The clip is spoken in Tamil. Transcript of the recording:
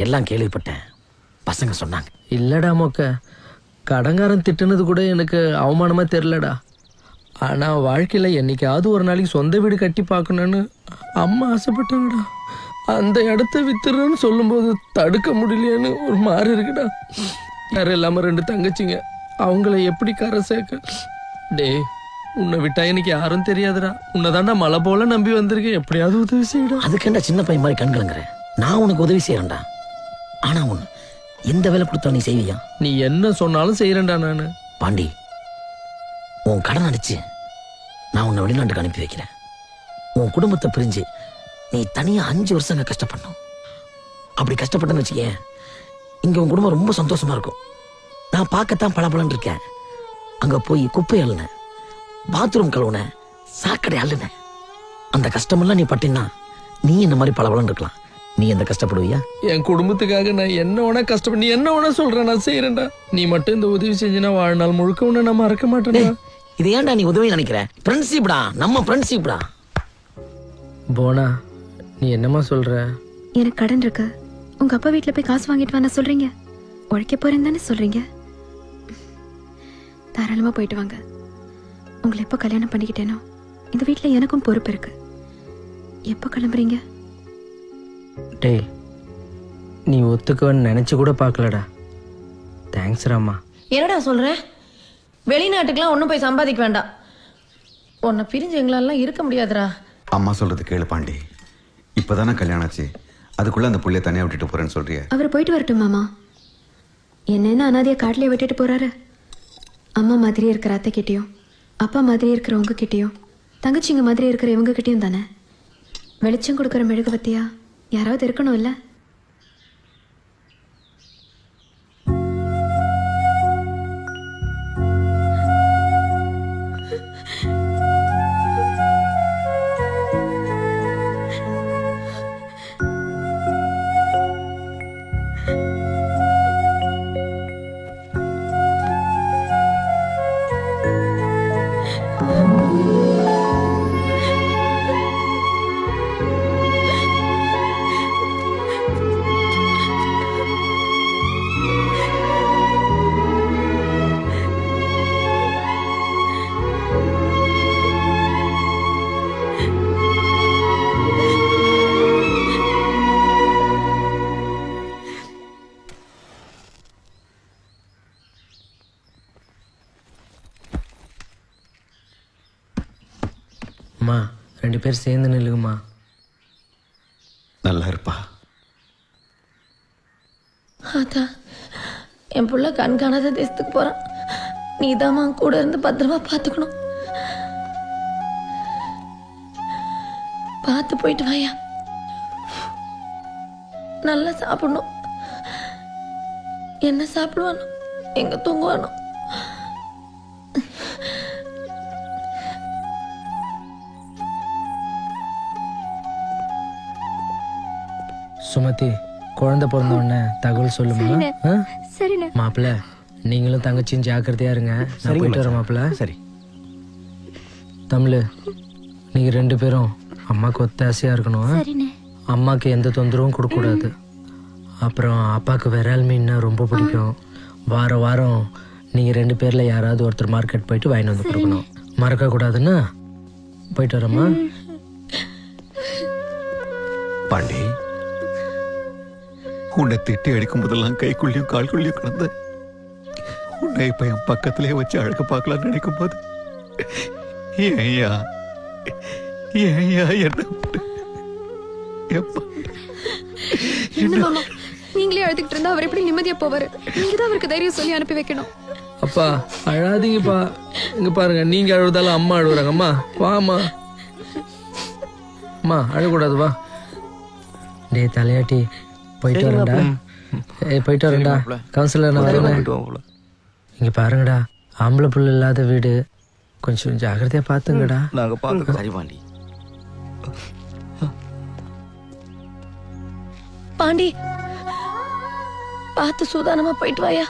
எல்லாம் கேள்விப்பட்டேன். பசங்க சொன்னாங்க. இல்லடா மொக்க, கடங்காரன் திட்டுனது கூட எனக்கு அவமானமா தெரியலடா. ஆனா வாழ்க்கையில என்னைக்காவது ஒரு நாளைக்கு சொந்த வீடு கட்டி பார்க்கணும்னு அம்மா ஆசைப்பட்டாங்கடா. அந்த இடத்த வித்துறன்னு சொல்லும்போது தடுக்க முடியலையேன்னு ஒரு மாதிரி இருக்குடா. யாரும் இல்லாம 2 தங்கச்சிங்க, அவங்கள எப்படி கரை சேர்க்க? டே, உன்னை விட்டா எனக்கு யாரும் தெரியாதுடா. உன்னதாண்டா மலை போல நம்பி வந்திருக்கேன், எப்படியாவது உதவி செய்யடா. அதுக்கேண்டா சின்ன பையன் மாதிரி கண்கலங்குறேன். நான் உனக்கு உதவி செய்யறேன்டா. ஆனா ஒண்ணு, எந்த வேலை கொடுத்தா நீ செய்வியா? நீ என்ன சொன்னாலும் செய்யறேன்டா நானு. பாண்டி, உன் கடன் அடிச்சு நான் உன்னை வெளிநாட்டுக்கு அனுப்பி வைக்கிறேன். உன் குடும்பத்தை பிரிஞ்சு நீ தனியா 5 வருஷங்க கஷ்டப்படணும். அப்படி கஷ்டப்பட்டேன்னு வச்சுக்கேன், இங்க உன் குடும்பம் ரொம்ப சந்தோஷமா இருக்கும். நான் பார்க்கத்தான் பளபளன்னு இருக்கேன். அங்க போய் குப்பை அள்ளுன, பாத்ரூம் கழுவுன, சாக்கடை அள்ளுன. அந்த கஷ்டமெல்லாம் நீ பட்டினா நீ இந்த மாதிரி பளபளன்னு இருக்கலாம். நீ எந்த கஷ்டப்படுவியா? என் குடும்பத்துக்காக நான் என்ன வேணா கஷ்டப்பட, நீ என்ன வேணா சொல்ற, நான் செய்யறேன்டா. நீ மட்டும் இந்த உதவி செஞ்சுனா வாழ்நாள் முழுக்க உன்னை நான் மறக்க மாட்டேன்டா. இது ஏன்டா நீ உதவி நினைக்கிற? ஃப்ரெண்ட்ஷிப்டா, நம்ம ஃப்ரெண்ட்ஷிப்டா. போனா நீ என்னமா சொல்ற? எனக்கு கடன் இருக்கு, உங்க அப்பா வீட்டுல போய் காசு வாங்கிட்டு வாங்க சொல்றீங்க. உழைக்க போறேன்னு தானே சொல்றீங்க. தாராளமா போயிட்டு வாங்க. உங்களை எப்ப கல்யாணம் பண்ணிக்கிட்டேனோ இந்த வீட்டுல எனக்கும் பொறுப்பு இருக்கு. எப்ப கிளம்புறீங்க? டேய், நீ ஒத்துக்கன்னு நினைச்சு கூட பார்க்கலடா. தேங்க்ஸ் ராமா. என்னடா சொல்ற? வெளிநாட்டுக்கெல்லாம் ஒன்றும் போய் சம்பாதிக்க வேண்டாம். உன்னை பிரிஞ்சு எங்களாலாம் இருக்க முடியாதுடா. அம்மா சொல்றது கேளு பாண்டி. இப்பதானே கல்யாணம் ஆச்சு, அதுக்குள்ள அந்த புள்ளைய தனியா விட்டுட்டு போறேன்னு சொல்றிய? அவர் போயிட்டு வரட்டும் மாமா. என்னென்ன அனாதைய காட்டிலே விட்டுட்டு போறாரு. அம்மா மாதிரி இருக்கிற அத்தை கிட்டயும், அப்பா மாதிரி இருக்கிற உங்க கிட்டயும், தங்கச்சிங்க மாதிரி இருக்கிற இவங்க கிட்டயும் தானே வெளிச்சம் கொடுக்குற மெழுகுவத்தியா யாராவது இருக்கணும் இல்ல? அம்மா, 2 பேர் சேர்ந்து நில்லுங்கம்மா. நல்லா இருப்பா. அதான் என் புள்ள கண் காணாத தேசத்துக்கு போறான். நீதாம்மா கூட இருந்து பத்திரமா பார்த்துக்கணும். பார்த்து போயிட்டு வாயா. நல்லா சாப்பிடணும். என்ன சாப்பிடுவானோ, எங்க தூங்குவானோ. சுமதி, குழந்தை பிறந்த உடனே தகவல் சொல்லுமா? சரிண்ணே. மாப்பிள்ள, நீங்களும் தங்கச்சியும் ஜாக்கிரதையா இருங்க. நான் போயிட்டு வரேன் மாப்பிள்ள. சரி. தமிழ், நீங்க 2 பேரும் அம்மாக்கு ஒத்தாசையா இருக்கணும். அம்மாக்கு எந்த தொந்தரவும் கொடுக்க கூடாது. அப்புறம் அப்பாவுக்கு விரால் மீன்னா ரொம்ப பிடிக்கும். வாரம் வாரம் நீங்க 2 பேர்ல யாராவது ஒருத்தர் மார்க்கெட் போயிட்டு வாங்கிட்டு வந்து கொடுக்கணும். மறக்க கூடாதுன்னா. போயிட்டு வரமா? பாண்டி, உன்னை திட்டி அடிக்கும் போதெல்லாம் கைக்குள்ளியும் கால்குள்ளியும் கிடந்த உன்னை இப்ப என் பக்கத்திலே வச்சு அழக பார்க்கலாம்னு நினைக்கும் போது ஏயா என்ன நீங்களே அழுதுகிட்டு இருந்தா அவர் எப்படி நிம்மதியா போவாரு? நீங்க தான் அவருக்கு தைரியம் சொல்லி அனுப்பி வைக்கணும். அப்பா அழாதீங்கப்பா. இங்க பாருங்க, நீங்க அழுதாலும் அம்மா அழுகுறாங்க. அம்மா வாமா. அம்மா அழக்கூடாது, வா. டே தலையாட்டி, போயிட்டு வரேன்டா. போயிட்டு வரேன்டா. கவுன்சிலர் நான் வரேன். இங்க பாருங்கடா, ஆம்பளை புள்ள இல்லாத வீடு, கொஞ்சம் ஜாக்கிரதையா பாத்துங்கடா. நாங்க பாத்துக்கிறோம். சரி பாண்டி. பாண்டி, பார்த்து சூதானமா போயிட்டு வாயா.